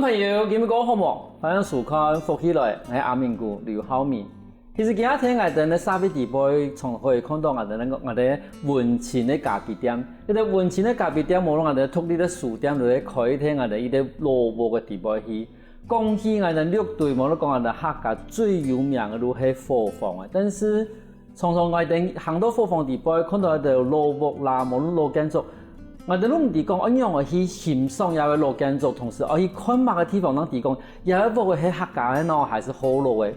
朋友，你们讲好无？欢迎收看福起来，我是阿明哥刘浩明。其实今仔天我哋咧沙比地杯，从可以看到我哋温情的咖啡店。呢个温情的咖啡店，无论我哋脱离咧书店，就咧开听我哋呢个萝卜嘅地杯去。讲起我哋六队，无论讲我哋客家最有名嘅都系火房嘅，但是常常我哋行到火房地杯，看到我哋萝卜啦，无论老建筑。我哋都唔提讲，按样去欣赏一位老建筑，同时去看某个地方，能提供有一部嘅係客家嘅喏，还是好路嘅。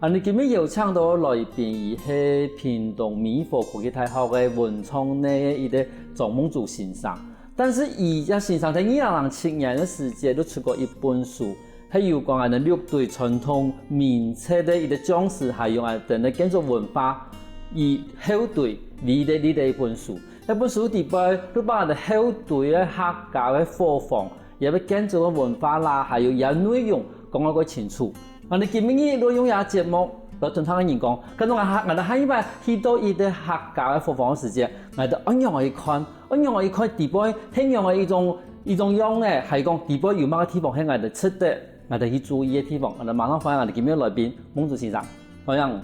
你今日邀請到來賓，伊係屏東美和國際大學嘅文創呢伊個張夢竹先生。但是伊個先生在2007年嘅時節都出過一本書，係有關嘅六隊傳統名冊嘅伊個講師，還有啊等嘅建築文化以後隊嚟嘅一本書。一本書底邊都把我哋後隊嘅客家嘅貨房，也個建築嘅文化啦，還有伊個內容講得個清楚。我哋今日都用下節目，來同他嘅人講，跟住我哋下一擺去到伊啲客家嘅貨房嘅時節，我哋按樣去看，按樣去看地邊，聽樣嘅一種樣嘅，係講地邊有乜個地方係我哋值得，我哋去注意嘅地方。我哋馬上歡迎我哋今日來賓夢竹先生，歡迎。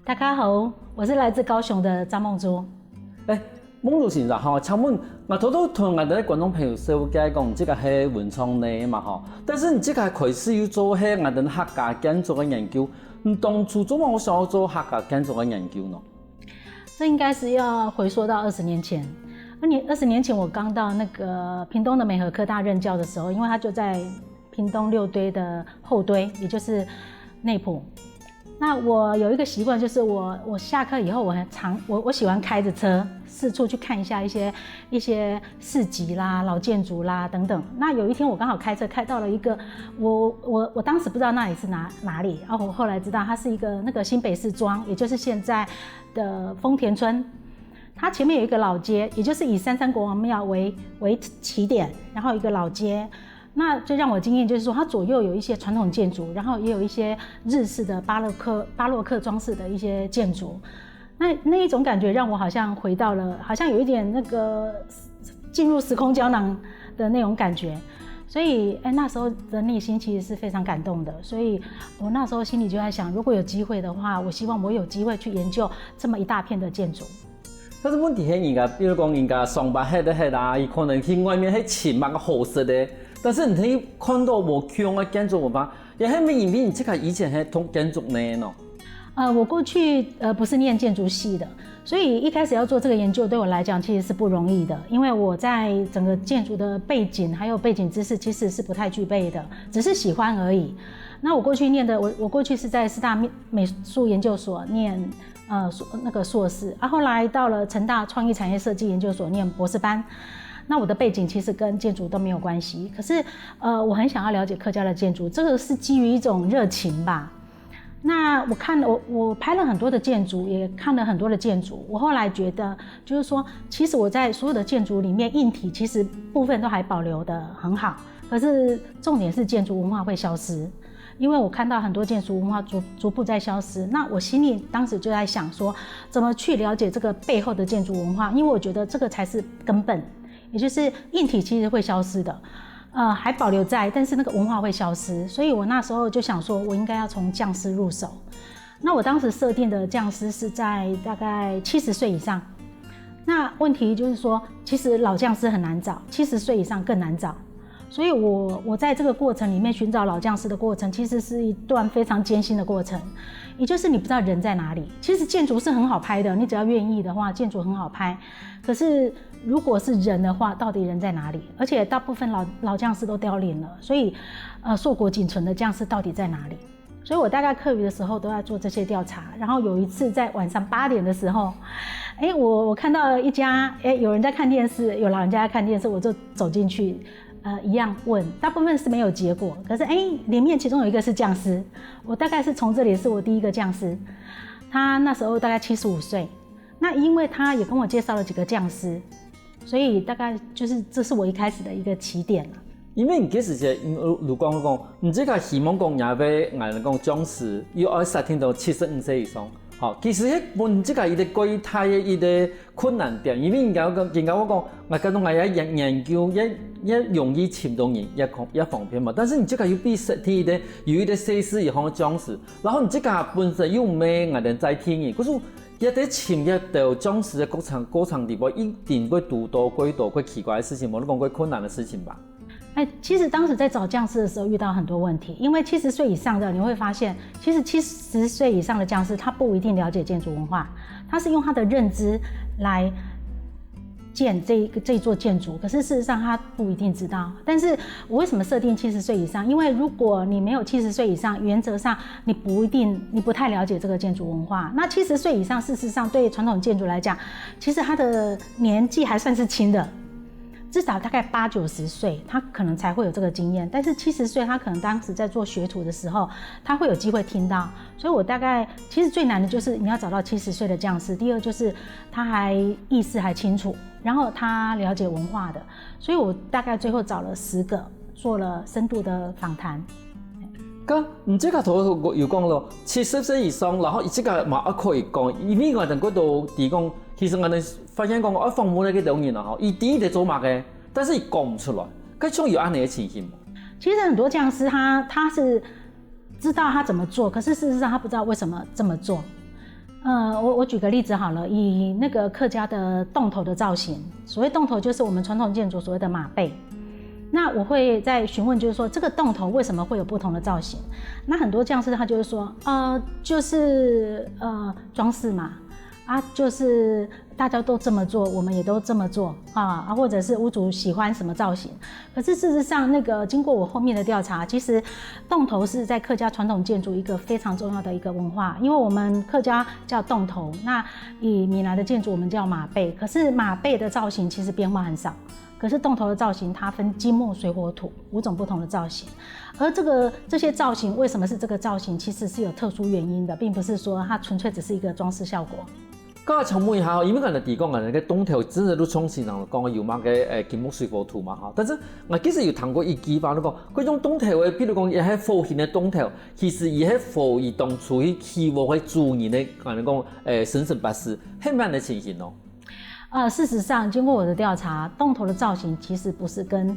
大家好，我是來自高雄的張夢竹。夢竹先生哈，請問我偷偷同我哋觀眾朋友介講，這個係文創呢嘛哈，但是你這個開始要做係我哋客家建築嘅研究，你當初做乜我想要做客家建築嘅研究呢？這應該是要回溯到20年前。20年前我剛到那個屏東的美和科大任教的時候，因為它就在屏東六堆的後堆，也就是內埔。那我有一個習慣，就是我下課以後，我喜歡開着車四處去看一下一些市集啦、老建築啦等等。那有一天我剛好開車開到了一個，我當時不知道那裡是哪裡，然後我後來知道它是一個那個新北市莊，也就是現在的豐田村。它前面有一個老街，也就是以三山國王廟為起點，然後一個老街。那最讓我驚豔就是說，它左右有一些傳統建築，然後也有一些日式的巴洛克裝飾的一些建築。那一種感覺讓我好像回到了，好像有一點那個進入時空膠囊的那種感覺。所以那時候的內心其實是非常感動的。所以我那時候心裡就在想，如果有機會的話，我希望我有機會去研究這麼一大片的建築。但是問題係人家，比如講人家上班係啦，伊可能去外面係請乜個好食的。但是你可以看到我強嘅建築文化，也係咪因為你這個以前係讀建築呢？我過去不是念建築系的，所以一開始要做這個研究對我來講其實是不容易的，因為我在整個建築的背景還有背景知識其實是不太具備的，只是喜歡而已。那我過去念的，我過去是在師大美術研究所念那個碩士，後來到了成大創意產業設計研究所念博士班。那我的背景其實跟建築都沒有關係，可是我很想要了解客家的建築，這個是基於一種熱情吧。那我拍了很多的建築，也看了很多的建築，我後來覺得就是說，其實我在所有的建築裡面，硬體其實部分都還保留得很好，可是重點是建築文化會消失，因為我看到很多建築文化逐步在消失。那我心裡當時就在想說，怎麼去了解這個背後的建築文化，因為我覺得這個才是根本。也就是硬體其實會消失的，還保留在，但是那個文化會消失，所以我那時候就想說，我應該要從匠師入手。那我當時設定的匠師是在大概70歲以上。那問題就是說，其實老匠師很難找，70歲以上更難找。所以我在這個過程裡面尋找老匠師的過程，其實是一段非常艱辛的過程。也就是你不知道人在哪裡。其實建築是很好拍的，你只要願意的話，建築很好拍。可是如果是人的話，到底人在哪裡？而且大部分老匠師都凋零了，所以碩果僅存的匠師到底在哪裡？所以我大概課餘的時候都在做這些調查。然後有一次在晚上8點的時候，我看到一家有人在看電視，有老人家在看電視，我就走進去。一樣問，大部分是沒有結果，可是裡面其中有一個是匠師，我大概是從這裡是我第一個匠師，他那時候大概75歲，那因為他也跟我介紹了幾個匠師，所以大概就是這是我一開始的一個起點了。因為你嗰時就如講，你這個希望講也俾人講匠師要愛實聽到75歲以上，好，其实迄本即个伊的柜台的伊的困难点，因为人家我讲，我讲我研究也容易侵动人，也方便嘛。但是你这个又比实体的有一个设施以后讲师，然后你这个本身又没我们在听的，可是也得侵入到讲师的过程地步，一定会遇到过多过奇怪的事情，无你讲过困难的事情吧？其实当时在找匠师的时候遇到很多问题，因为70岁以上的你会发现，其实70岁以上的匠师他不一定了解建筑文化，他是用他的认知来建这座建筑，可是事实上他不一定知道。但是我为什么设定70岁以上？因为如果你没有70岁以上，原则上你不太了解这个建筑文化。那70岁以上，事实上对传统建筑来讲，其实他的年纪还算是轻的。至少大概80、90岁，他可能才会有这个经验。但是70岁，他可能当时在做学徒的时候，他会有机会听到。所以我大概其实最难的就是你要找到70岁的匠师。第二就是他还意识还清楚，然后他了解文化的。所以我大概最后找了10个，做了深度的访谈。咁，唔即個圖又講咯，70歲以上，然後即個嘛可以講，因為我哋嗰度提供，其實我哋發現講，我訪問那個導演啊，吼，伊第一在做嘛嘅，但是伊講唔出來，咁種有安尼嘅情形。其實很多匠師他是知道他怎麼做，可是事實上他不知道為什麼這麼做。我舉個例子好了，以那個客家的洞頭的造型，所謂洞頭就是我們傳統建築所謂的馬背。那我會在詢問，就是說這個洞頭為什麼會有不同的造型？那很多匠師他就是說，就是裝飾嘛，就是大家都這麼做，我們也都這麼做啊，或者是屋主喜歡什麼造型。可是事實上，那個經過我後面的調查，其實洞頭是在客家傳統建築一個非常重要的一個文化，因為我們客家叫洞頭，那以閩南的建築我們叫馬背，可是馬背的造型其實變化很少。可是洞頭的造型，它分金木水火土5種不同的造型，而這些造型為什麼是這個造型，其實是有特殊原因的，並不是說它純粹只是一個裝飾效果。咁我請問一下，因為我哋提講我哋嘅洞頭真係都從前人講有乜嘅金木水火土嘛嚇，但是我其實有談過一句話，你講嗰種洞頭嘅，譬如講亦係佛型嘅洞頭，其實亦係佛以當初去期望去主人嘅我哋講生辰八字，係咩嘅情形咯？事實上，經過我的調查，洞頭的造型其實不是跟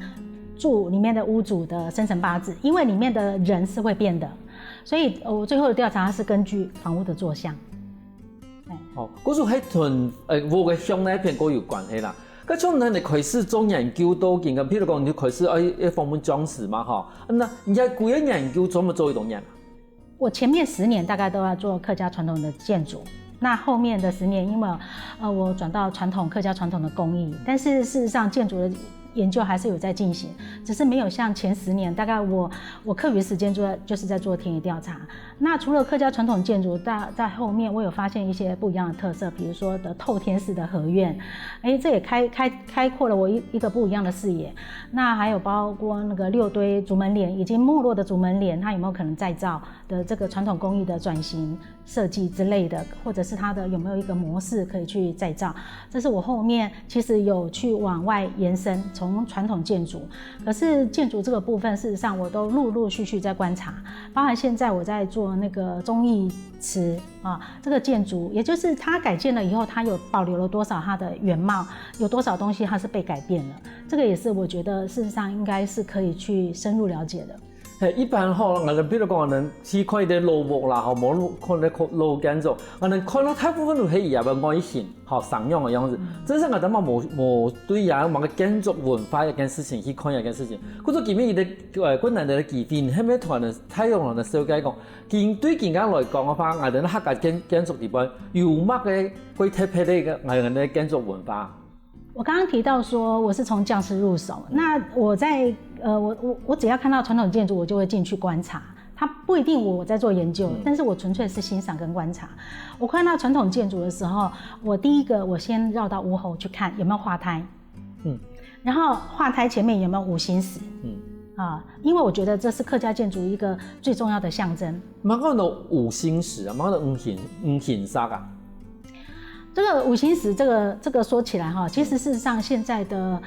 住裡面的屋主的生辰八字，因為裡面的人是會變的，所以我最後的調查是根據房屋的坐向。哦，嗰種係同我嘅鄉那邊嗰有關係啦。咁從你哋開始做研究都見嘅，譬如講你開始要訪問裝飾嘛，哈，那你喺古嘅研究做乜做一種嘢？我前面10年大概都要做客家傳統的建築。那後面的10年，因為我轉到客家傳統的工藝，但是事實上建築的研究還是有在進行，只是沒有像前10年，大概我課餘時間就是在做田野調查。那除了客家傳統建築，在後面我有發現一些不一樣的特色，比如說的透天式的合院，這也開闊了我一個不一樣的視野。那還有包括那個6堆竹門簾，已經沒落的竹門簾，它有沒有可能再造的這個傳統工藝的轉型設計之類的，或者是它的有沒有一個模式可以去再造？這是我後面其實有去往外延伸，從傳統建築。可是建築這個部分，事實上我都陸陸續續在觀察，包含現在我在做那個忠義祠啊，這個建築，也就是它改建了以後，它有保留了多少它的原貌，有多少東西它是被改變了，這個也是我覺得事實上應該是可以去深入了解的。一般吼，我哋比如講，我哋去看啲老屋啦，吼，冇看啲老建築，我哋看到大部分都係也嘅外形，吼上樣嘅樣子。真係我哋冇對也某個建築文化一件事情去看一件事情。嗰種見面嘅困難嘅基點，係咩同人太陽人嘅小解講，對人家來講嘅話，我哋客家建築地方有乜嘅最特別嘅我哋嘅建築文化？我剛剛提到說我是從匠師入手，那我在我只要看到傳統建築，我就會進去觀察。它不一定我在做研究，但是我純粹是欣賞跟觀察。我看到傳統建築的時候，我第一個我先繞到屋後去看有沒有化胎，然後化胎前面有沒有五行石，因為我覺得這是客家建築一個最重要的象徵。乜講到五行石啊？乜講到五行煞啊？這個五行石，這個說起來哈，其實事實上現在的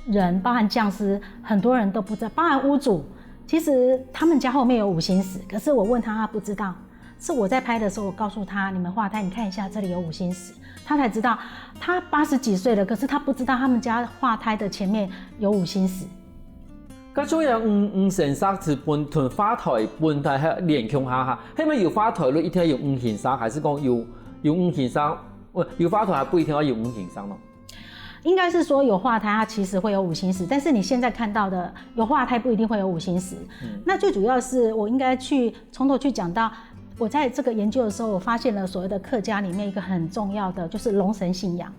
人，包含匠師，很多人都不知道，包含屋主，其實他們家後面有五行石，可是我問他不知道。是我在拍的时候，我告诉他，你们画胎，你看一下这里有五星石，他才知道，他80几岁了，可是他不知道他们家画胎的前面有五星石。咁種樣五成色是本同花台本體係連強下下，係咪要花台咯？一定要用五行色，還是講要五行色？要花台還不一定要用五行色咯。应该是说有化胎，它其实会有五星石，但是你现在看到的有化胎不一定会有五星石。那最主要是我应该从头去讲到，我在这个研究的时候，我发现了所谓的客家里面一个很重要的就是龙神信仰。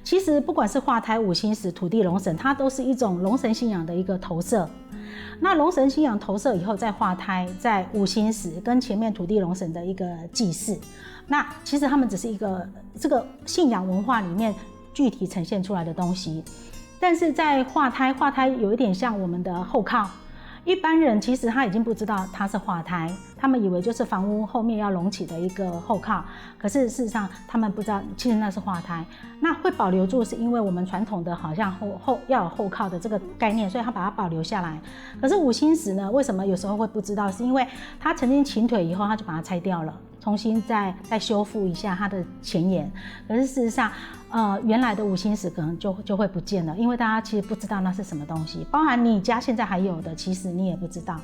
其实不管是化胎、五星石、土地龙神，它都是一种龙神信仰的一个投射。那龙神信仰投射以后，再化胎，在五星石跟前面土地龙神的一个祭祀。那其实他们只是一个这个信仰文化里面具体呈现出来的东西，但是在化胎有一点像我们的后靠。一般人其实他已经不知道它是化胎，他们以为就是房屋后面要隆起的一个后靠，可是事实上他们不知道，其实那是化胎。那会保留住，是因为我们传统的好像要有后靠的这个概念，所以他把它保留下来。可是五星石呢，为什么有时候会不知道？是因为他曾经倾颓以后，他就把它拆掉了，重新再修复一下它的前沿。可是事实上，原来的五星石可能就会不见了，因为大家其实不知道那是什么东西，包含你家现在还有的，其实你也不知道。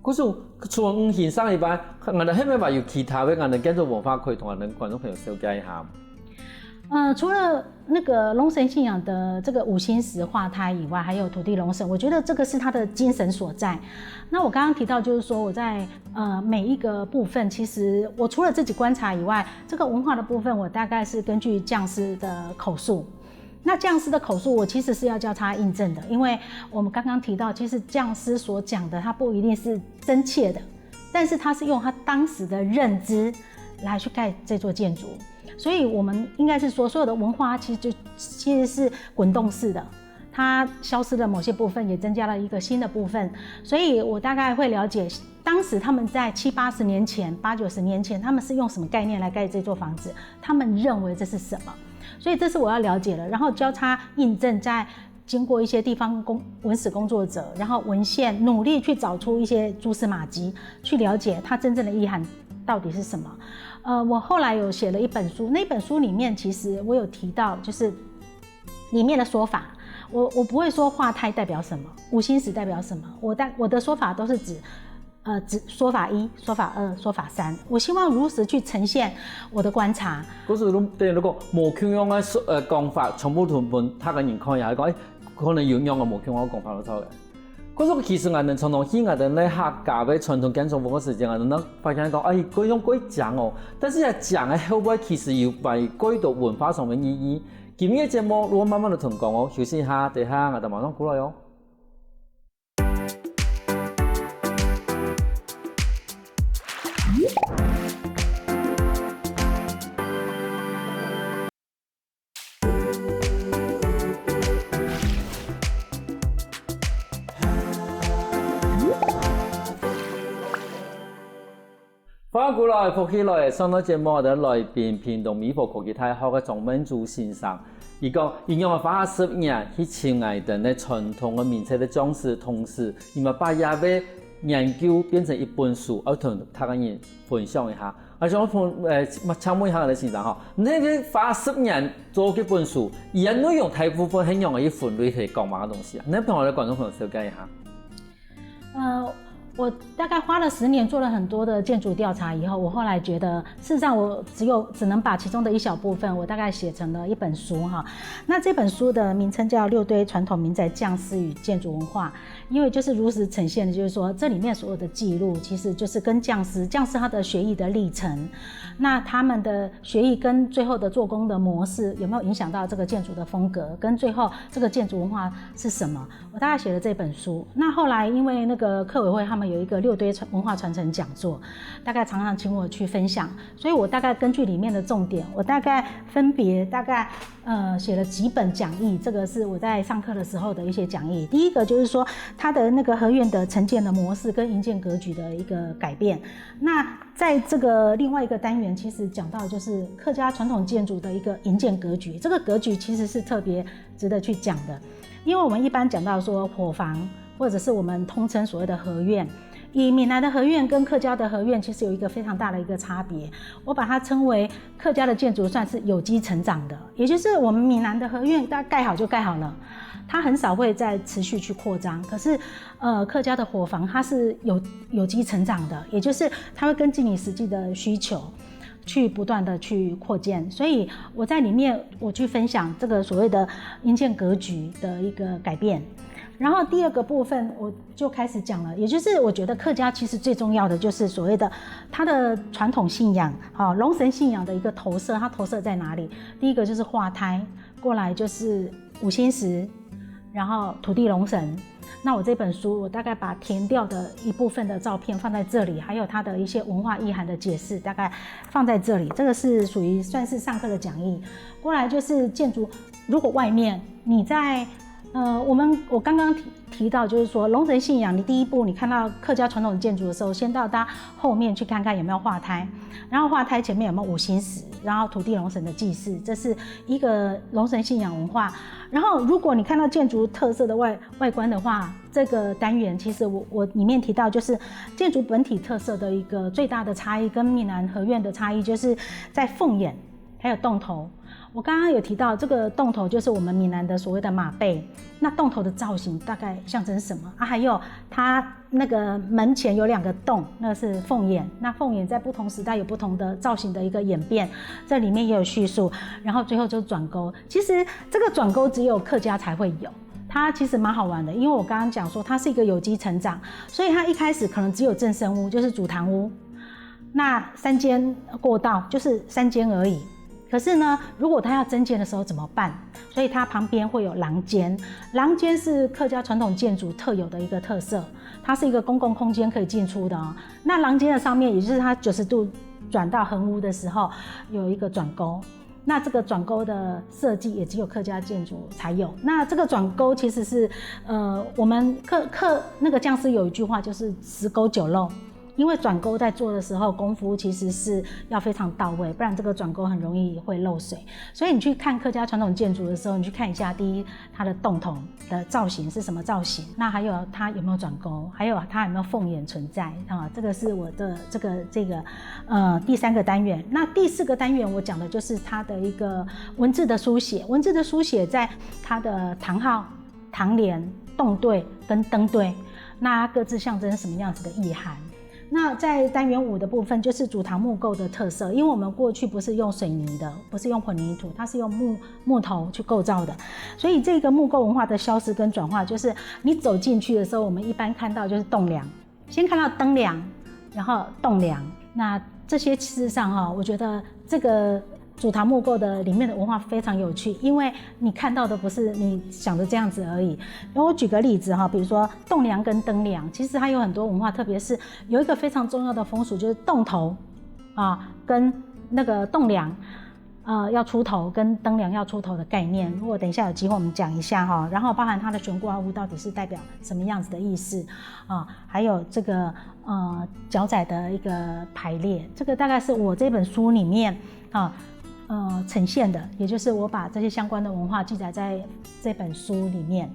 可是除了五行色以外，我哋係咪話有其他嘅我哋建築文化可以同我哋觀眾朋友了解一下？除了那个龙神信仰的这个五星石化胎以外，还有土地龙神，我觉得这个是它的精神所在。那我刚刚提到，就是说我在每一个部分，其实我除了自己观察以外，这个文化的部分，我大概是根据匠师的口述。那匠师的口述，我其实是要交叉印证的，因为我们刚刚提到，其实匠师所讲的，它不一定是真切的，但是他是用他当时的认知来去盖这座建筑。所以我们应该是说，所有的文化其实是滚动式的，它消失了某些部分，也增加了一个新的部分。所以我大概会了解，当时他们在70、80年前、80、90年前，他们是用什么概念来盖这座房子？他们认为这是什么？所以这是我要了解的，然后交叉印证，在经过一些地方文史工作者，然后文献努力去找出一些蛛丝马迹，去了解它真正的意涵到底是什么。我后来有写了一本书，那本书里面其实我有提到，就是里面的说法，我不会说化胎代表什么，五星石代表什么，我的说法都是指说法1、说法2、说法3，我希望如实去呈现我的觀察。嗰時對你講無傾向嘅講法，全部同本他嘅人看下講，可能有樣嘅無傾向嘅講法都錯嘅。嗰種其實我哋傳統戲我哋咧客家嘅傳統建築物嘅時間，我哋發現講，嗰種鬼講哦，但是係講嘅後尾其實有為改到文化上面意義。今日嘅節目如果慢慢地同講哦，休息一下，等下我哋馬上過來哦。翻過來復起來，上到節目我哋來賓屏東美孚科技大學嘅莊文珠先生，佢講應用花10年去請愛等嘅傳統嘅名冊嘅講師同時，佢咪把嘢嘅研究變成一本書，我同他嘅人分享一下。我想請問一下我哋先生嚇，你哋花10年做嘅本書，而家內容大部分係用嘅分類係講乜嘅東西啊？你同我哋觀眾朋友了解一下。我大概花了10年做了很多的建築調查以後，我後來覺得事實上我只能把其中的一小部分，我大概寫成了一本書哈。那這本書的名稱叫《6堆傳統民宅匠師與建築文化》，因為就是如實呈現的，就是說這裡面所有的記錄，其實就是跟匠師他的學藝的歷程，那他們的學藝跟最後的做工的模式有沒有影響到這個建築的風格，跟最後這個建築文化是什麼？我大概寫了這本書。那後來因為那個客委會他們有一個6堆文化傳承講座，大概常常請我去分享，所以我大概根據裡面的重點，我大概分別寫了幾本講義，這個是我在上課的時候的一些講義。第一個就是說它的那個合院的承建的模式跟營建格局的一個改變。那在這個另外一個單元，其實講到就是客家傳統建築的一個營建格局，這個格局其實是特別值得去講的，因為我們一般講到說伙房，或者是我們通稱所謂的合院，以闽南的合院跟客家的合院其实有一个非常大的一个差别，我把它称为客家的建筑算是有机成长的，也就是我们闽南的合院大概盖好就盖好了，它很少会再持续去扩张。可是客家的伙房它是有机成长的，也就是它会根据你实际的需求去不断的去扩建，所以我在里面我去分享这个所谓的营建格局的一个改变。然后第二个部分我就开始讲了，也就是我觉得客家其实最重要的就是所谓的它的传统信仰，龙神信仰的一个投射，它投射在哪里？第一个就是化胎，过来就是五星石，然后土地龙神。那我这本书我大概把填掉的一部分的照片放在这里，还有它的一些文化意涵的解释大概放在这里，这个是属于算是上课的讲义。过来就是建筑，如果外面你在我刚刚提到，就是说龙神信仰，你第一步你看到客家传统建筑的时候，先到它后面去看看有没有化胎，然后化胎前面有没有五星石，然后土地龙神的祭祀，这是一个龙神信仰文化。然后如果你看到建筑特色的外观的话，这个单元其实我里面提到，就是建筑本体特色的一个最大的差异，跟闽南合院的差异，就是在凤眼还有洞头。我刚刚有提到这个洞头就是我们闽南的所谓的马背，那洞头的造型大概象征什么啊？还有它那个门前有2个洞，那个是凤眼。那凤眼在不同时代有不同的造型的一个演变，这里面也有叙述。然后最后就是转钩，其实这个转钩只有客家才会有。它其实蛮好玩的，因为我刚刚讲说它是一个有机成长，所以它一开始可能只有正身屋，就是主堂屋，那3间过道就是3间而已。可是呢，如果它要增建的时候怎么办？所以它旁边会有廊间，廊间是客家传统建筑特有的一个特色，它是一个公共空间可以进出的哦。那廊间的上面，也就是它90度转到横屋的时候，有一个转钩。那这个转钩的设计也只有客家建筑才有。那这个转钩其实是，我们那个匠师有一句话就是10钩9漏。因为转钩在做的时候功夫其实是要非常到位，不然这个转钩很容易会漏水。所以你去看客家传统建筑的时候，你去看一下，第一它的洞头的造型是什么造型，那还有它有没有转钩，还有它有没有凤眼存在啊？这个是我的这个第3个单元。那第4个单元我讲的就是它的一个文字的书写，文字的书写在它的堂号、堂联、洞对跟灯对，那各自象征什么样子的意涵。那在单元5的部分就是主堂木构的特色，因为我们过去不是用水泥的，不是用混凝土，它是用木头去构造的，所以这个木构文化的消失跟转化，就是你走进去的时候，我们一般看到就是栋梁，先看到灯梁，然后栋梁。那这些事实上我觉得这个主堂木构的里面的文化非常有趣，因为你看到的不是你想的这样子而已。然后我举个例子比如说栋梁跟灯梁，其实它有很多文化，特别是有一个非常重要的风俗，就是洞头跟那个栋梁要出头，跟灯梁要出头的概念。如果等一下有机会我们讲一下然后包含它的悬挂物到底是代表什么样子的意思还有这个脚仔的一个排列，这个大概是我这本书里面呈现的，也就是我把这些相关的文化记载在这本书里面。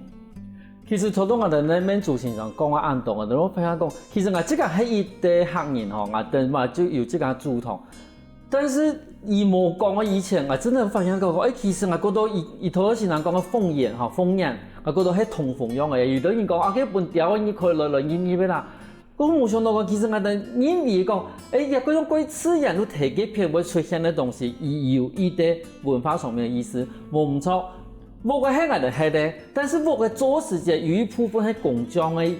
其实初中在咱免主线上讲按动我分享讲，其实这个是一代客人我嘛就有这个主动，但是伊无讲以前真的分享过其实觉得伊头先人讲的凤眼凤眼，觉得迄通凤样的，有的人讲迄本条你可以来演要啦。我冇想到其实演义讲，嗰种鬼刺眼都提几片会出现的东西，伊有伊的文化上面的意思，唔错。我嘅係的係的，但是我嘅做事情有一部分係工匠嘅，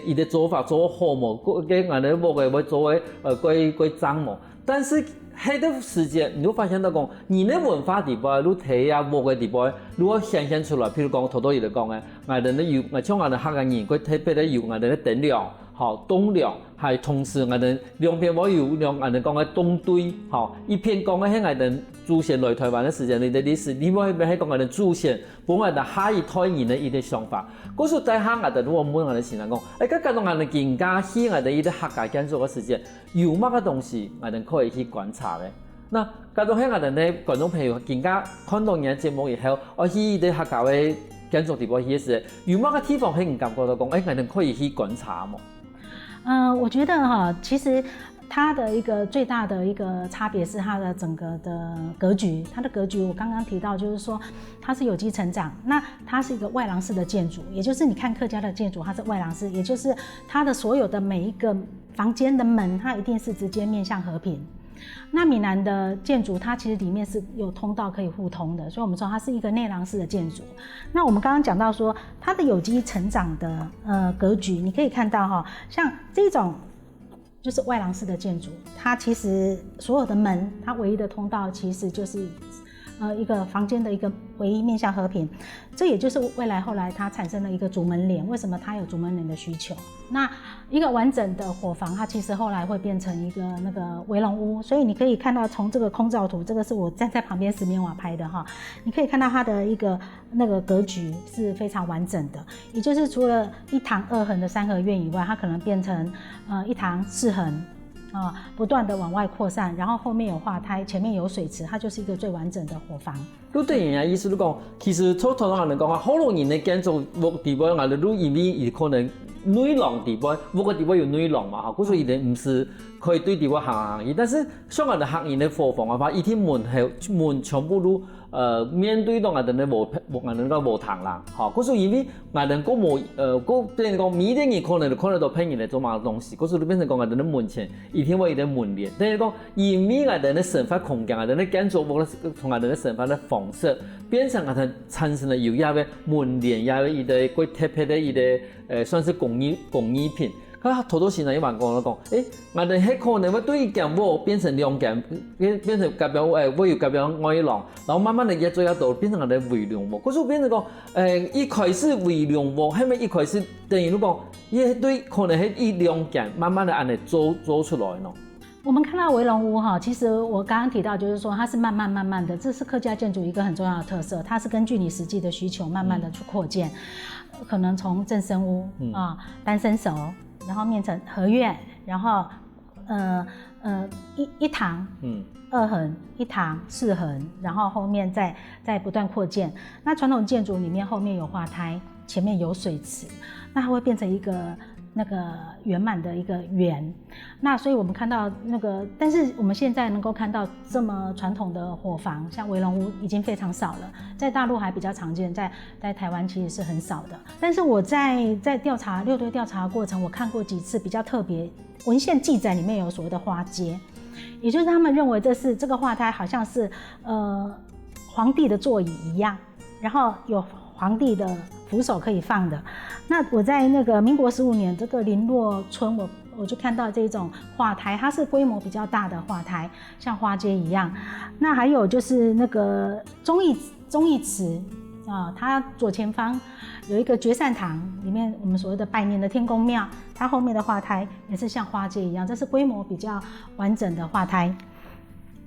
伊的做法做好冇，嘅我嘅會做嘅鬼脏冇，但是喺的時間你會發現到講，你的文化地方，你睇下我嘅地方，如果顯現出來，譬如講頭多嘢嚟講嘅，我哋咧有，像我哋客家人，佢特別咧有我哋咧燈亮。東梁係同時我哋兩邊我有兩我哋講嘅東堆，一片講嘅係我哋祖先來台灣嘅時間你的歷史，另外一邊係講我哋祖先本我哋下一代人嘅一啲想法。嗰時在下我哋如果問我哋先人講，咁講到我哋更加去我哋一啲客家建築嘅時間，有乜嘅東西我哋可以去觀察嘅。那講到喺我哋咧觀眾朋友更加看到人節目以後，我去啲客家嘅建築地方去嘅時，有乜嘅地方係唔感覺到講，我哋可以去觀察冇？我觉得哈，其实它的一个最大的一个差别是它的整个的格局。它的格局我刚刚提到，就是说它是有机成长，那它是一个外廊式的建筑，也就是你看客家的建筑，它是外廊式，也就是它的所有的每一个房间的门，它一定是直接面向和平。那闽南的建筑，它其实里面是有通道可以互通的，所以我们说它是一个内廊式的建筑。那我们刚刚讲到说它的有机成长的格局，你可以看到哈，像这种就是外廊式的建筑，它其实所有的门，它唯一的通道其实就是一个房间的一个唯一面向和平，这也就是后来它产生了一个主门帘。为什么它有主门帘的需求？那一个完整的伙房，它其实后来会变成一个那个围笼屋。所以你可以看到，从这个空照图，这个是我站在旁边石棉瓦拍的哈，你可以看到它的一个那个格局是非常完整的，也就是除了一堂2横的3合院以外，它可能变成一堂4横。不断的往外扩散，然后后面有化胎，前面有水池，它就是一个最完整的伙房。你对人家意思，你讲其实通常人讲啊，好多人的建筑物地方，我哋都以为伊可能内廊地方，某个地方有内廊嘛，哈，所以伊唔是可以对地方行行，但是像我哋客人的伙房嘅话，伊啲门全部都面对到我哋嘅无堂啦，哈，所以因为我哋个无变成讲每个人可能就看得到骗人嚟做嘛东西，所以变成讲我哋嘅门前一天会有啲门帘，等于讲因为我哋嘅生活空间，我哋嘅建筑物从我哋嘅生活嘅方式变成我哋产生了有一个门帘，有一个贵特别的一个算是工艺品。佢好多时呢，有人讲我哋迄可能会对一间屋变成2间，变成隔壁会有隔壁外廊，然后慢慢的越做越多，变成我哋围廊屋。所以变成讲，一开始围廊屋，后面一开始等于讲，伊对可能迄1-2间，慢慢的按嚟做出来咯。我们看到围笼屋哈，其实我刚刚提到就是说它是慢慢的，这是客家建筑一个很重要的特色，它是根据你实际的需求慢慢的去扩建，可能从正身屋单身熟，然后面成合院，然后一堂2横1堂4横，然后后面再不断扩建。那传统建筑里面后面有化胎，前面有水池，那它会变成一个那个圆满的一个圆。那所以我们看到那个，但是我们现在能够看到这么传统的伙房，像围笼屋已经非常少了，在大陆还比较常见，在台湾其实是很少的。但是我在调查6堆调查过程，我看过几次比较特别文献记载，里面有所谓的花阶，也就是他们认为这个化胎好像是皇帝的座椅一样，然后有皇帝的扶手可以放的。那我在那个民国15年这个林落村，我就看到这种化胎，它是规模比较大的化胎，像花街一样。那还有就是那个忠义祠它左前方有一个绝善堂，里面我们所谓的百年的天公庙，它后面的化胎也是像花街一样，这是规模比较完整的化胎。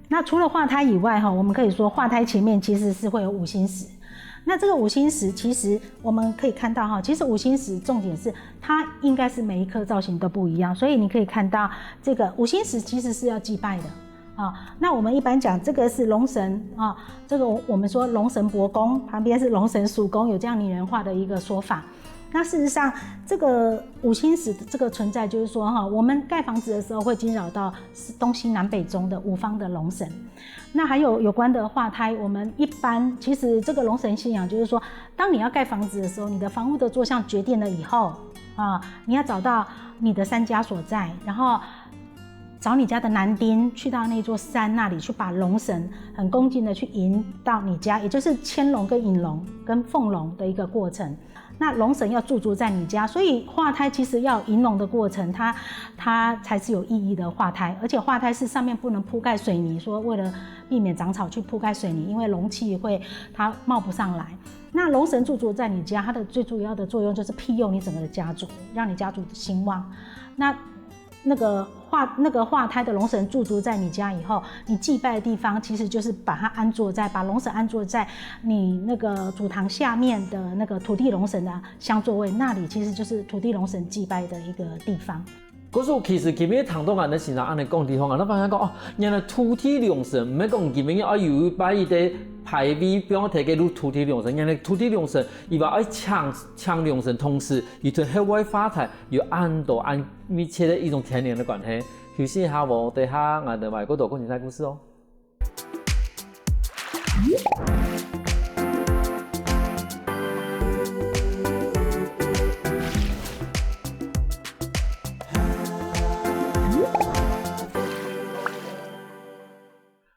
那除了化胎以外我们可以说化胎前面其实是会有五星石。那这个五星石其实我们可以看到其实五星石重点是它应该是每一颗造型都不一样，所以你可以看到这个五星石其实是要祭拜的那我们一般讲这个是龙神这个我们说龙神伯公，旁边是龙神属公，有这样拟人化的一个说法。那事实上这个五星石这个存在，就是说我们盖房子的时候会惊扰到东西南北中的5方的龙神。那还有关的化胎，我们一般其实这个龙神信仰就是说，当你要盖房子的时候，你的房屋的坐向决定了以后你要找到你的山家所在，然后找你家的男丁去到那座山那里去，把龙神很恭敬的去迎到你家，也就是牵龙跟引龙跟奉龙的一个过程。那龙神要驻足在你家，所以化胎其实要迎龙的过程，它才是有意义的化胎。而且化胎是上面不能铺盖水泥，说为了避免长草去铺盖水泥，因为龙气它冒不上来。那龙神驻足在你家，它的最主要的作用就是庇佑你整个的家族，让你家族兴旺。那个化胎的龙神驻足在你家以后，你祭拜的地方其实就是把龙神安坐在你那个主堂下面的那个土地龙神的香座位，那里其实就是土地龙神祭拜的一个地方。可是其实今日唐东人咧，现在安尼讲地方，我发现讲原来土地龙神唔係講今日有擺伊啲排位，比方提给土地良神，因为土地良神，伊话爱抢良神，同时伊对海外发财有按密切的一种牵连的关系。休息一下，我等下我的外国岛讲精彩故事哦。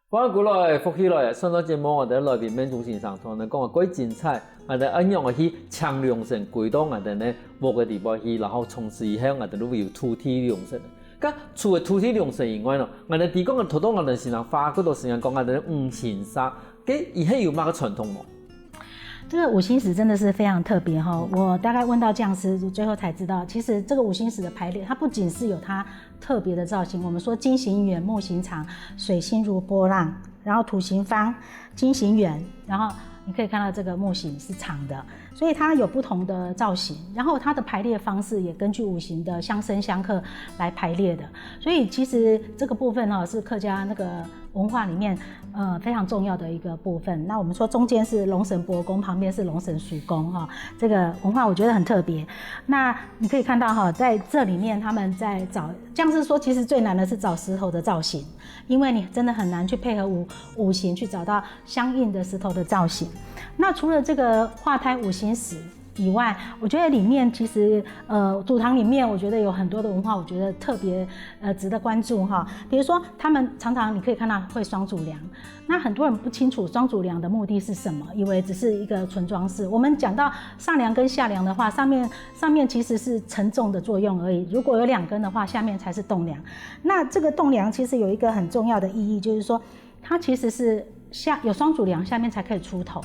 翻過來，復起來，上到節目我哋來賓們中先生同我哋講話幾精彩，我哋按樣去搶良神，歸到我哋呢某個地方去，然後從此以後我哋都會有土地良神。咁除了土地良神以外呢，我哋提供嘅土地我哋先生花嗰度時間講我哋五行煞，咁以後有乜個傳統冇？这个五行史真的是非常特别哈，我大概问到匠师，最后才知道，其实这个五行史的排列，它不仅是有它特别的造型，我们说金行远，木行长，水星如波浪，然后土行方，金行远，然后你可以看到这个木行是长的，所以它有不同的造型，然后它的排列方式也根据五行的相生相克来排列的，所以其实这个部分哈是客家那个文化里面非常重要的一个部分。那我们说中间是龙神伯公，旁边是龙神属公哈，这个文化我觉得很特别。那你可以看到哈，在这里面他们在找，匠师说其实最难的是找石头的造型，因为你真的很难去配合五行去找到相应的石头的造型。那除了这个化胎五行史以外，我觉得里面其实祖堂里面我觉得有很多的文化，我觉得特别值得关注哈。比如说他们常常你可以看到会双主梁，那很多人不清楚双主梁的目的是什么，以为只是一个纯装饰。我们讲到上梁跟下梁的话，上面其实是承重的作用而已，如果有2根的话，下面才是栋梁。那这个栋梁其实有一个很重要的意义，就是说它其实是有双主梁，下面才可以出头。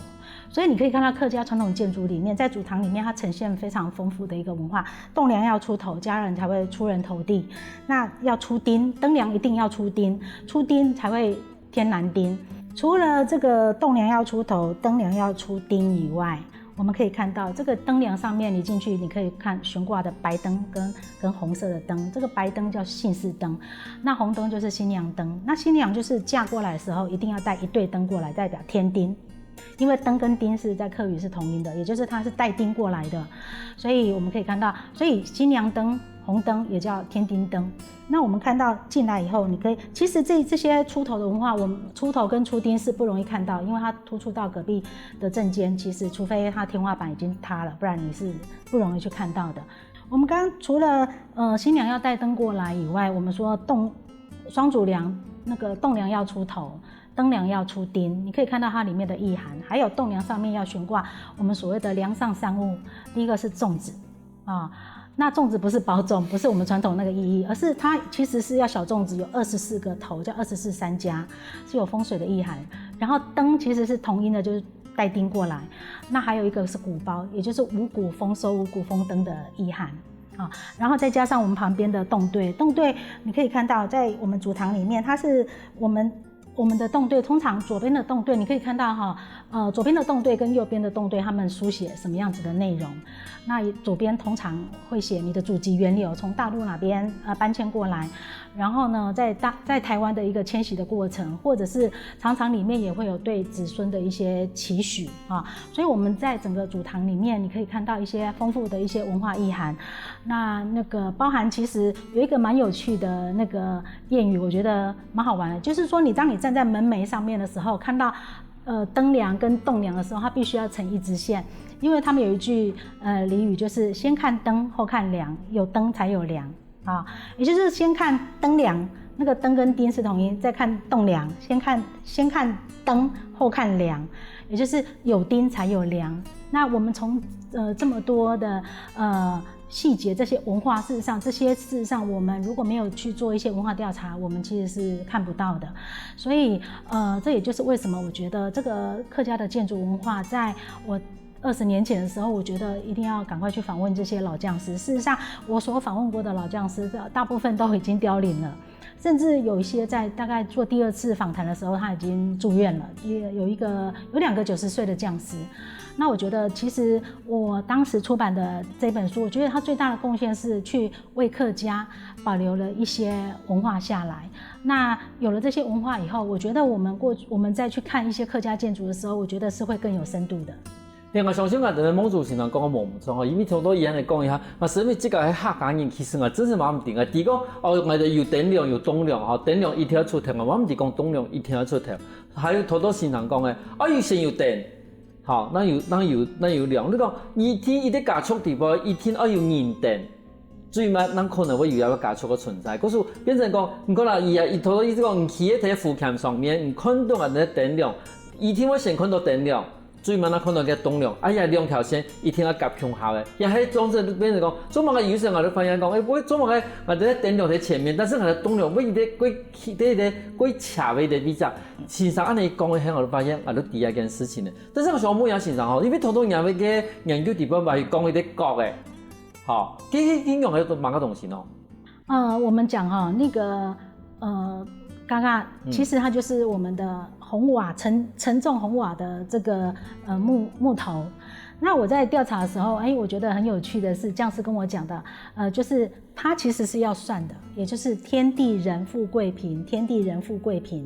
所以你可以看到客家传统建筑里面，在祖堂里面它呈现非常丰富的一个文化。栋梁要出头，家人才会出人头地。那要出丁，灯梁一定要出丁，出丁才会天南丁。除了这个栋梁要出头，灯梁要出丁以外，我们可以看到这个灯梁上面，你进去你可以看悬挂的白灯跟红色的灯。这个白灯叫姓氏灯，那红灯就是新娘灯。那新娘就是嫁过来的时候，一定要带一对灯过来，代表天丁。因为灯跟丁是在客语是同音的，也就是它是带丁过来的，所以我们可以看到，所以新娘灯、红灯也叫天丁灯。那我们看到进来以后，你可以其实这些出头的文化，我们出头跟出丁是不容易看到，因为它突出到隔壁的正间，其实除非它天花板已经塌了，不然你是不容易去看到的。我们刚刚除了新娘要带灯过来以外，我们说双主梁那个栋梁要出头，灯梁要出丁，你可以看到它里面的意涵。还有栋梁上面要悬挂我们所谓的梁上三物，第一个是粽子啊，那粽子不是包粽，不是我们传统那个意义，而是它其实是要小粽子，有24个头，叫24三家，是有风水的意涵。然后灯其实是同音的，就是带丁过来。那还有一个是鼓包，也就是五谷丰收、五谷丰登的意涵。然后再加上我们旁边的洞对，你可以看到在我们祖堂里面，它是我们的洞对，通常左边的洞对你可以看到哈，左边的洞对跟右边的洞对，他们书写什么样子的内容。那左边通常会写你的祖籍源流，从大陆哪边搬迁过来，然后呢在台湾的一个迁徙的过程，或者是常常里面也会有对子孙的一些期许啊。所以我们在整个祖堂里面，你可以看到一些丰富的一些文化意涵。那个包含其实有一个蛮有趣的那个谚语，我觉得蛮好玩的，就是说当你站在门楣上面的时候，看到灯梁跟栋梁的时候，它必须要成一直线，因为他们有一句俚语，就是先看灯后看梁，有灯才有梁啊，也就是先看灯梁，那个灯跟丁是同音，再看栋梁，先看灯后看梁，也就是有丁才有梁。那我们从这么多的细节，这些文化，事实上我们如果没有去做一些文化调查，我们其实是看不到的。所以这也就是为什么我觉得这个客家的建筑文化，在我20年前的时候，我觉得一定要赶快去访问这些老将士。事实上，我所访问过的老将士，大部分都已经凋零了，甚至有一些在大概做第2次访谈的时候，他已经住院了。有2个90岁的将士。那我觉得，其实我当时出版的这本书，我觉得它最大的贡献是去为客家保留了一些文化下来。那有了这些文化以后，我觉得我们再去看一些客家建筑的时候，我觉得是会更有深度的。另外，相信我哋孟主席讲个梦错吼，因为好多伊安尼讲一下，是因为这个喺客家人其实真是蛮唔定嘅。第讲我哋有等量有东量，等量一天出头，我唔是讲东量一天出头，还有好多新人讲嘅，有先有电。好，那有量。你讲一天一啲加速地步，一天有燃电，最尾咱可能會有一個加速嘅存在。嗰時變成講，唔講啦，伊頭頭意思講，唔企喺浮橋上面，唔看到人哋電量，一天會先看到電量，最尾咱看到嘅動量，哎呀兩條線一天要夾強下嘅，也係總之變成講，做乜嘅有時我哋發現講，我做乜嘅我哋電量喺前面，但是我哋動量會過斜嘅比較。事實上，按你講嘅喺我哋發現，我哋第一件事情咧。但是我想問下先生吼，因為好多人嘅研究地方話係講一啲角嘅，好，佢應用係乜個東西呢？我們講哈，那個嘎嘎，其實它就是我們的紅瓦承重紅瓦的這個木頭。那我在調查的時候，我覺得很有趣的是，將士跟我講的，就是它其實是要算的，也就是天地人富貴貧，天地人富貴貧。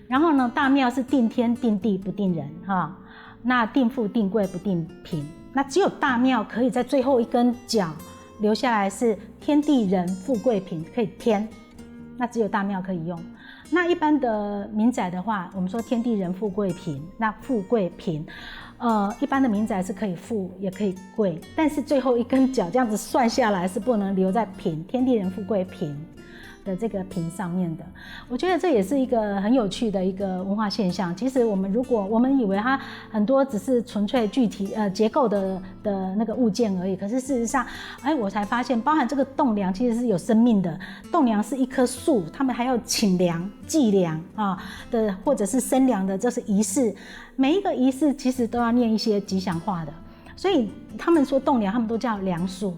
然後呢，大廟是定天定地不定人哈，那定富定貴不定貧。那只有大廟可以在最後一根角留下來是天地人富貴貧，可以添，那只有大廟可以用。那一般的民宅的話，我們說天地人富貴貧，那富貴貧，一般的民宅是可以富也可以貴，但是最後一根角這樣子算下來是不能留在貧，天地人富貴貧的這個貧上面的。我覺得這也是一個很有趣的一個文化現象。其實我們以為它很多只是純粹具體結構的那個物件而已，可是事實上，我才發現包含這個棟梁其實是有生命的。棟梁是一棵樹，他們還要請梁、祭梁的，或者是生梁的，這是儀式。每一個儀式其實都要念一些吉祥話的，所以他們說棟梁，他們都叫梁樹。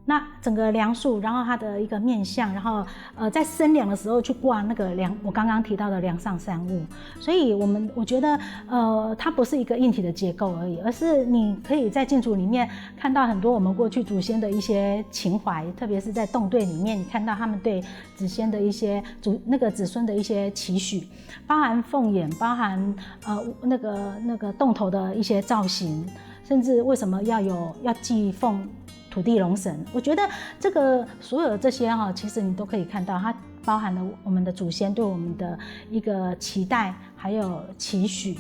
那整個梁樹，然後它的一個面向，然後在生梁的時候去掛那個梁，我剛剛提到的梁上三物。所以我覺得它不是一個硬體的結構而已，而是你可以在建築裡面看到很多我們過去祖先的一些情懷，特別是在棟隊裡面，你看到他們對祖先的一些子孫的一些期許，包含鳳眼，包含那個棟頭的一些造型，甚至為什麼要祭奉土地龍神，我覺得這個所有的這些其實你都可以看到，它包含了我們的祖先對我們的一個期待，還有期許。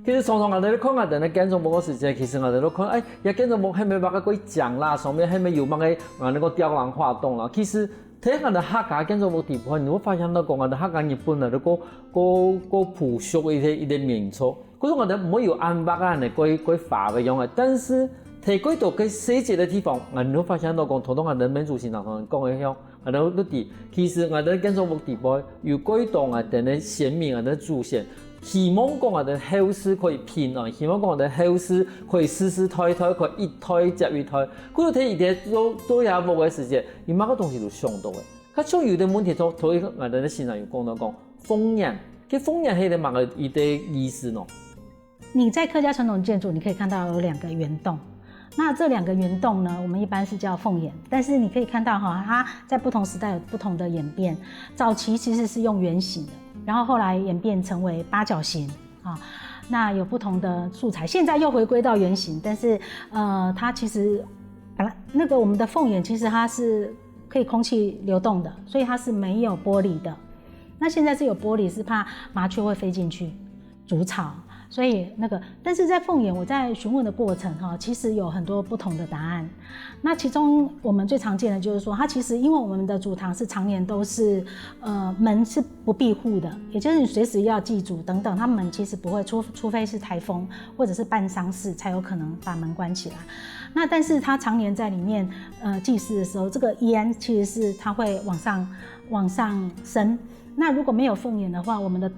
其實常常我哋咧看我哋咧建築物嘅時陣，其實我哋都看，一建築物係咪畫個幾獎啦，上面係咪有乜嘅我哋個雕梁畫棟啦？其實睇我哋客家建築物地方，你會發現到講我哋客家日本啊，個樸素嘅一啲民族，嗰種我哋唔會有安排啊，係幾華嘅樣嘅，但是提幾度嘅細節嘅地方，我哋會發現到講，同我哋民族先生講嘅樣，我哋都啲，其實我哋建築物地方有幾度啊，等嘅鮮明啊，等祖先。希望講我哋後世可以平安，希望講我哋後世可以世世代代可以一代接一代。嗰度睇一啲都有冇嘅時節，而某個東西就上到嘅。佢仲有啲問題，同我哋嘅先生有講到講鳳眼，佢鳳眼係啲乜嘅一啲意思呢？你在客家傳統建築，你可以看到有2個圓洞。那這2個圓洞呢，我們一般是叫鳳眼，但是你可以看到它在不同時代有不同的演變。早期其實是用圓形的，然後後來演變成為八角形那有不同的素材，現在又回歸到圓形，但是它其實本來那個我們的鳳眼其實它是可以空氣流動的，所以它是沒有玻璃的。那現在是有玻璃，是怕麻雀會飛進去築巢。所以但是在鳳眼，我在詢問的過程其實有很多不同的答案。那其中我們最常見的就是說，它其實因為我們的祖堂是常年都是門是不閉戶的，也就是你隨時要祭祖等等，它門其實不會，除非是颱風或者是辦喪事才有可能把門關起來。那但是它常年在裡面祭祀的時候，這個煙其實是它會往上升。那如果沒有鳳眼的話，我們的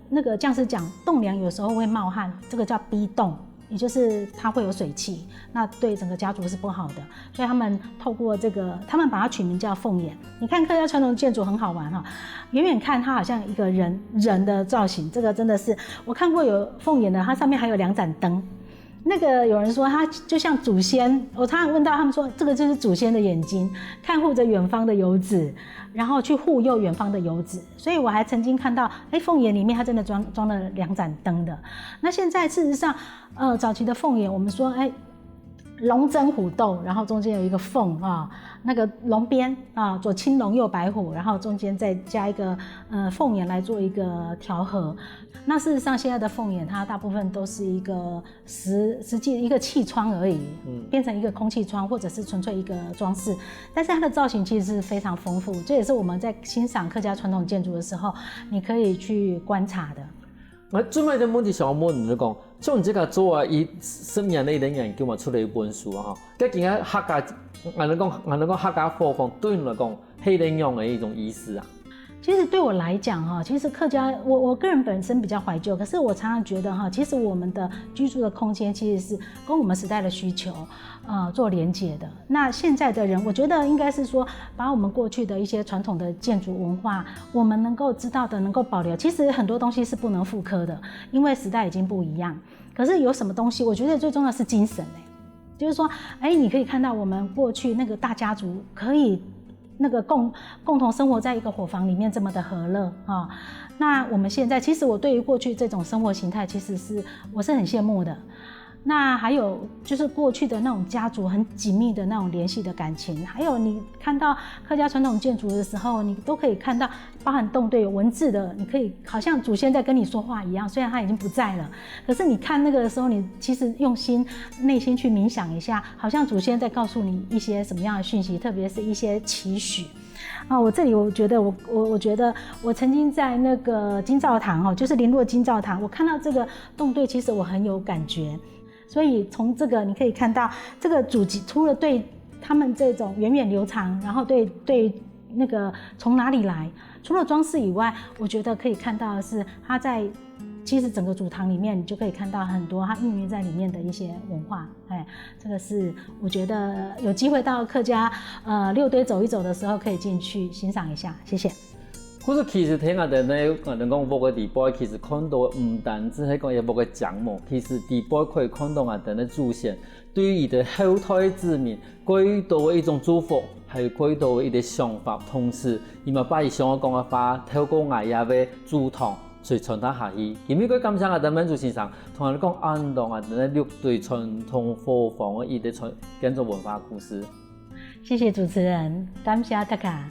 那個將士講棟梁有時候會冒汗，這個叫逼棟也就是它会有水汽，那对整个家族是不好的。所以他们透过这个，他们把它取名叫凤眼。你看客家传统建筑很好玩哈，远远看它好像一个人的造型，这个真的是我看过有凤眼的，它上面还有2盏灯。那个有人说它就像祖先，我常常问到他们说，这个就是祖先的眼睛，看护着远方的游子，然后去护佑远方的游子。所以我还曾经看到，凤眼里面它真的装了2盏灯的。那现在事实上，早期的凤眼，我们说，龙争虎斗，然后中间有一个凤啊，那个龙边啊，左青龙右白虎，然后中间再加一个凤眼来做一个调和。那事实上，现在的凤眼它大部分都是一个实际一个气窗而已，变成一个空气窗，或者是纯粹一个装饰。但是它的造型其实是非常丰富，这也是我们在欣赏客家传统建筑的时候，你可以去观察的。我最尾的问题想问你讲，像你这个做啊，以10年的研究嘛出了一本书啊，究竟客家，我们讲客家风风对你来讲，黑人用的一种仪式啊。其实对我来讲哈，其实客家我个人本身比较怀旧，可是我常常觉得哈，其实我们的居住的空间其实是跟我们时代的需求做连结的。那现在的人，我觉得应该是说，把我们过去的一些传统的建筑文化，我们能够知道的，能够保留。其实很多东西是不能复刻的，因为时代已经不一样。可是有什么东西，我觉得最重要的是精神就是说，你可以看到我们过去那个大家族可以。那个共同生活在一个伙房里面这么的和乐啊，那我们现在其实我对于过去这种生活形态，其实我是很羡慕的。那还有就是过去的那种家族很紧密的那种联系的感情，还有你看到客家传统建筑的时候，你都可以看到包含洞对有文字的，你可以好像祖先在跟你说话一样，虽然他已经不在了，可是你看那个的时候，你其实用内心去冥想一下，好像祖先在告诉你一些什么样的讯息，特别是一些期许。我这里我觉得我曾经在那个金灶堂就是林落金灶堂，我看到这个洞对，其实我很有感觉。所以从这个你可以看到，这个祖籍除了对他们这种源远流长，然后对那个从哪里来，除了装饰以外，我觉得可以看到的是它在其实整个主堂里面，你就可以看到很多它孕育在里面的一些文化。这个是我觉得有机会到客家六堆走一走的时候，可以进去欣赏一下。谢谢。可是其实聽下哋咧，人講木嘅地波，其實看到唔單止係講有木嘅獎木，其實地波可以看到人哋嘅祖先對於佢哋後代子民歸到嘅一種祝福，還有歸到嘅一啲想法，同時伊嘛把伊想要講嘅話透過藝術嘅主堂去傳達下去。因為佢感謝我哋民族先生同人講安當我哋咧六對傳統伙房嘅一啲建築文化故事。謝謝主持人，感謝大家。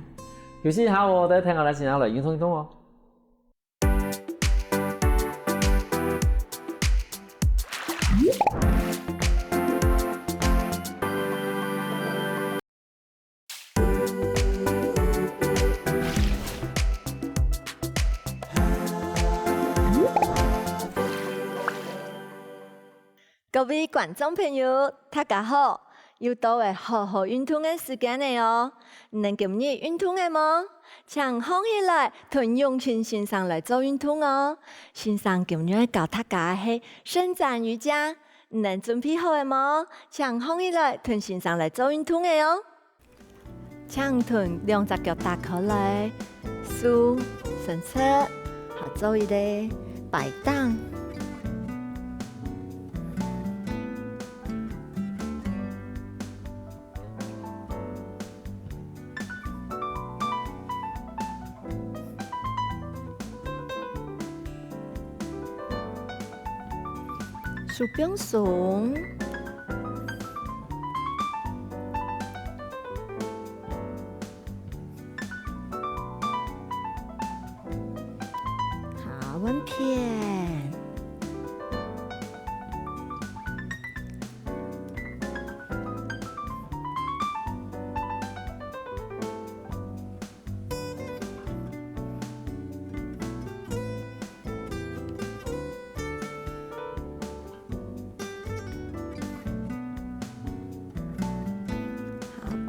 有時下我哋聽下嚟先下嚟影通哦。各位觀眾朋友，大家好！又到了好好運動的時間了哦。恁今日運動的嗎？請放起來，同永清先生來做運動哦。先生今日教大家的係伸展瑜伽，恁準備好的嗎？請放起來，同先生來做運動的哦。請同兩隻腳打開來，手伸出，好做一個擺盪。手柄鬆，好，穩片，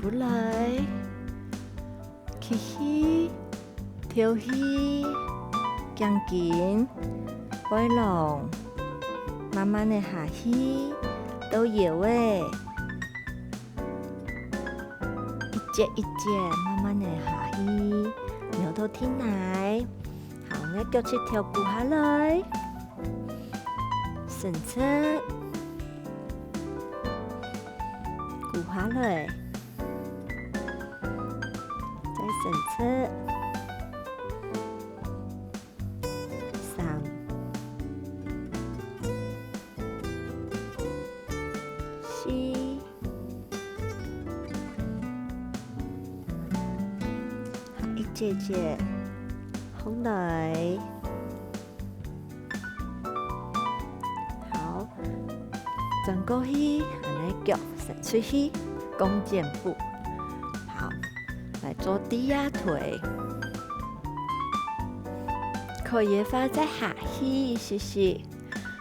過來，起起，跳起，將緊，擺攏，慢慢的下去，都有诶，一节一节慢慢的下去，扭到天来，好，我腳趾頭鼓下來，伸出，鼓下來，再伸出。姐姐，好嚟，好，转过去，安尼脚伸出去，弓箭步，好，来做低压腿，可以发再下去试试，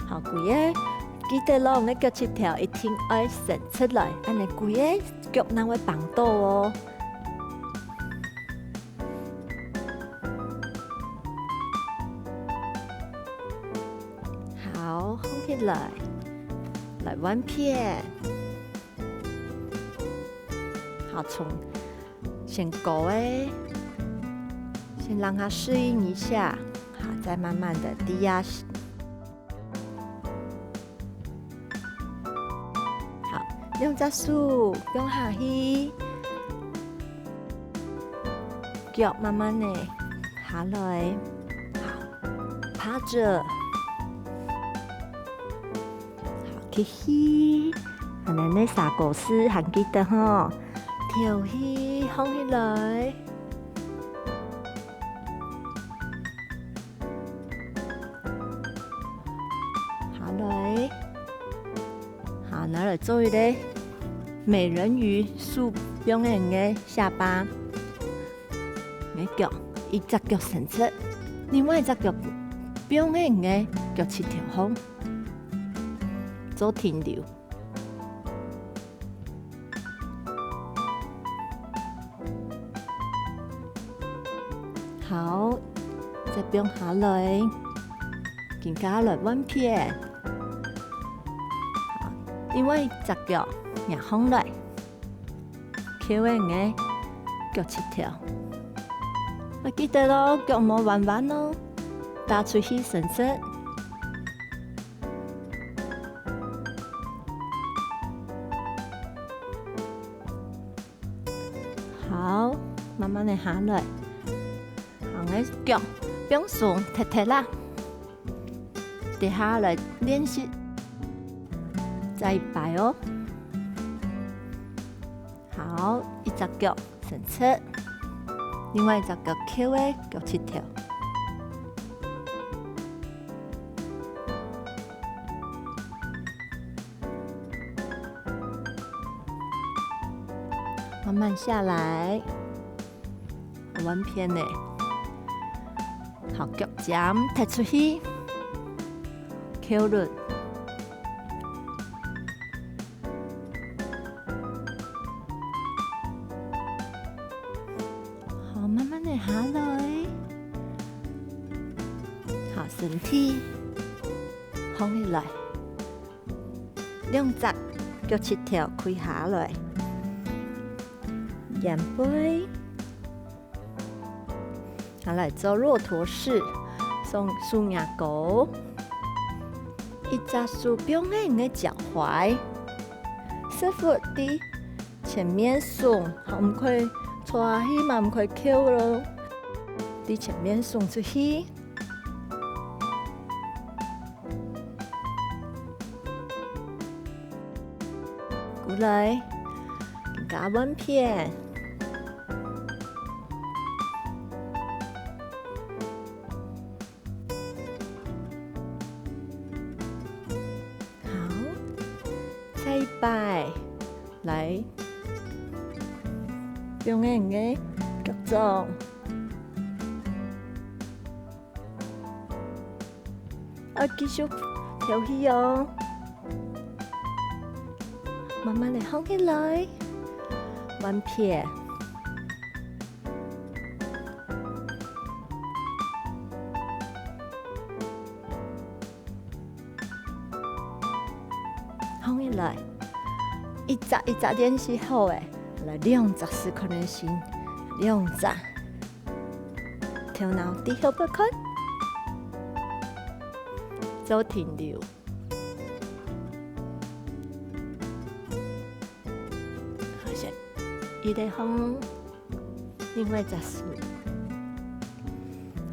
好，规个记得咯，我们脚趾头一定要伸出来，安尼规个脚哪会绑到哦。好，放起来，来弯片。好，从先高诶，先让它适应一下，好，再慢慢的低压。好，用只手用下去，脚慢慢的下来，好，趴着。起起，安尼咧三个式还记得吼？跳起，放起来，下来，好，拿来做一个美人鱼竖表演的下巴，你脚一只脚伸出，另外一只脚表演的脚趾头放。做停留，好，再变下来，更加来弯片，好，另外一只脚也放来，翘的脚趾头，我记得咯，脚毛弯弯咯，打出去伸出。好，慢慢的下来，行嘅腳變鬆踢踢啦，跌下來練習，再擺哦。好，一隻腳伸出，另外一隻腳翹嘅腳趾頭。慢慢下来，弯片呢，好，脚尖踢出去，翹輪，好，慢慢的下來，好，身體放起來，兩隻腳趾頭開下來。仰背，好，来做骆驼式，从双牙高，一只手表面的脚踝，师傅的前面送，好，唔可以坐下去嘛，唔可以翘咯，的前面送出去，过来，加弯片。再一摆，来，表演嘅腳狀，繼續跳起哦，慢慢地放起來，彎片，放起来，一扎一扎练习好诶，来20次可能性，20，头脑低后不看，做停留。好像一个放另外10次。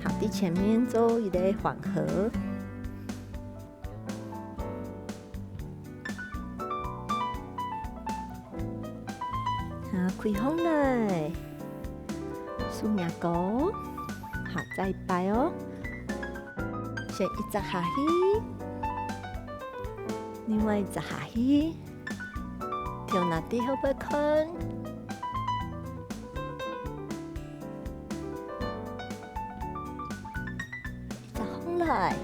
好，在前面做一个缓和。开放来，数2个，好，再一摆哦。先一直下去，另外一直下去，头脑低后不看。一直放来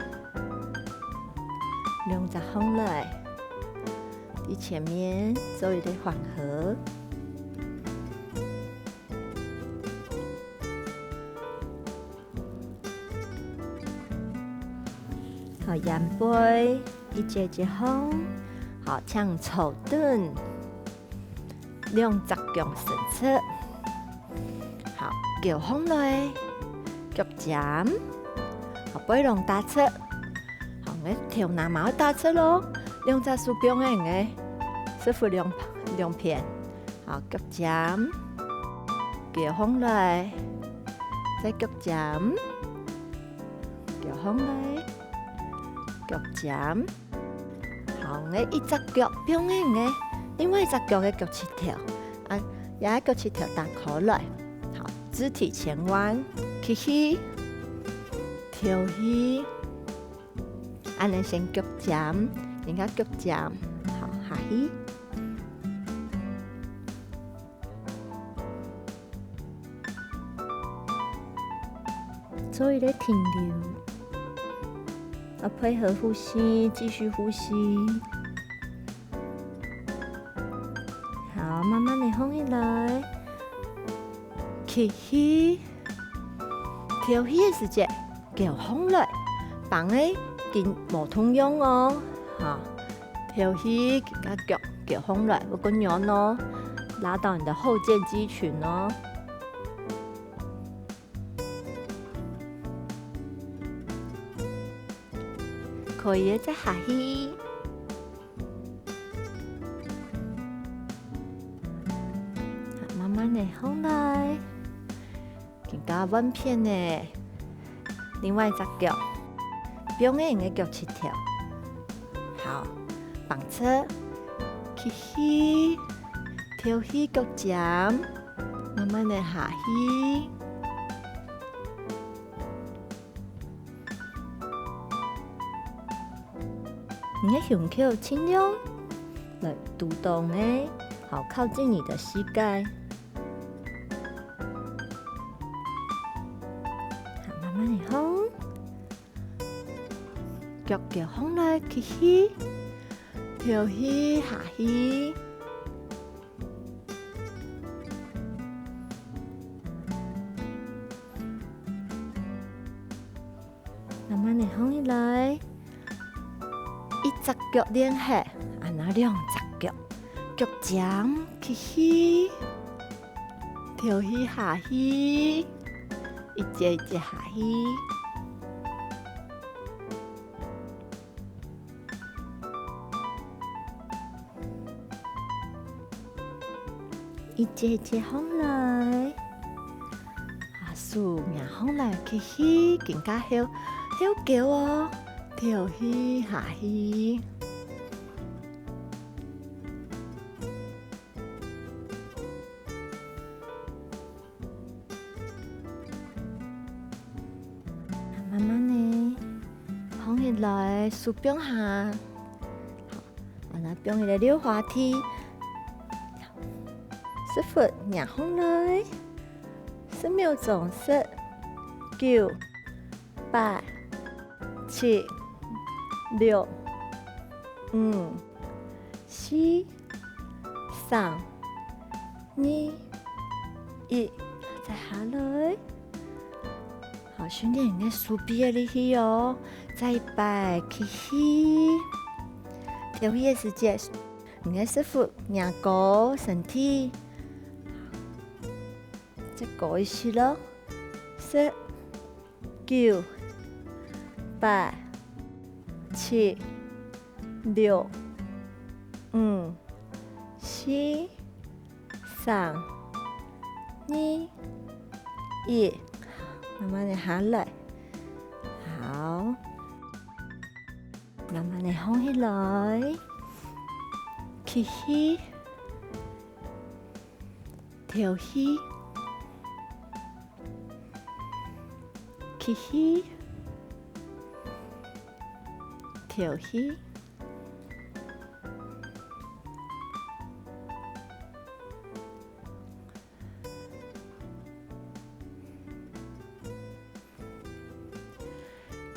，2只放来，在前面做一个缓和。好，yan杯一节节放，好，像草凳，2只脚伸出，好，脚放来，脚尖，好，背拢打出，好，我头拿毛打出咯，2只手表演的，师傅2片，好，脚尖，脚放来，再脚尖，脚放来。脚尖，好，我一只脚表演的，另外一只脚的脚趾头，啊，也脚趾头打开来，好，肢体前弯，起，跳起，安尼先脚尖，人家脚尖，好，下去，做一个停留。配合呼吸，继续呼吸。好，慢慢的放起来，起，跳起的时间，脚放来，放的跟无同样哦。好，跳起，脚放来，我跟摇哦，拉到你的后肩肌群哦。可以再下去，慢慢的放来，更加稳片呢。另外一只脚，表演的脚趾头，好，放出，起，跳起脚尖，慢慢的下去。你的胸口尽量来蠕动诶，好，靠近你的膝盖，好，慢慢的放，脚放来，起，跳起，下去，慢慢的放起来。一只脚练起，安那2只脚，脚尖起，跳起下去，一节一节下去，一节一节放来，啊，数命放来起，更加好叫哦。跳起下去，慢慢的放起来，手柄下，好，完了，并一个溜滑梯，师傅让放来，10秒钟，10、9、8、7、6、5、4、3、2、1，再下来。好，训练你的手臂的力气哦。再一摆，起，调息的时间，唔该师傅仰高身体，再高一些咯。10、9、8、7、6、5、4、3、2、1，慢慢的下来，好，慢慢的放起来，吸气，调息，吸气，调息。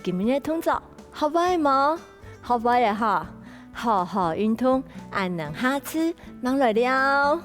今日的动作好玩吗？好玩呀哈！好好运动，俺能下次忙来了。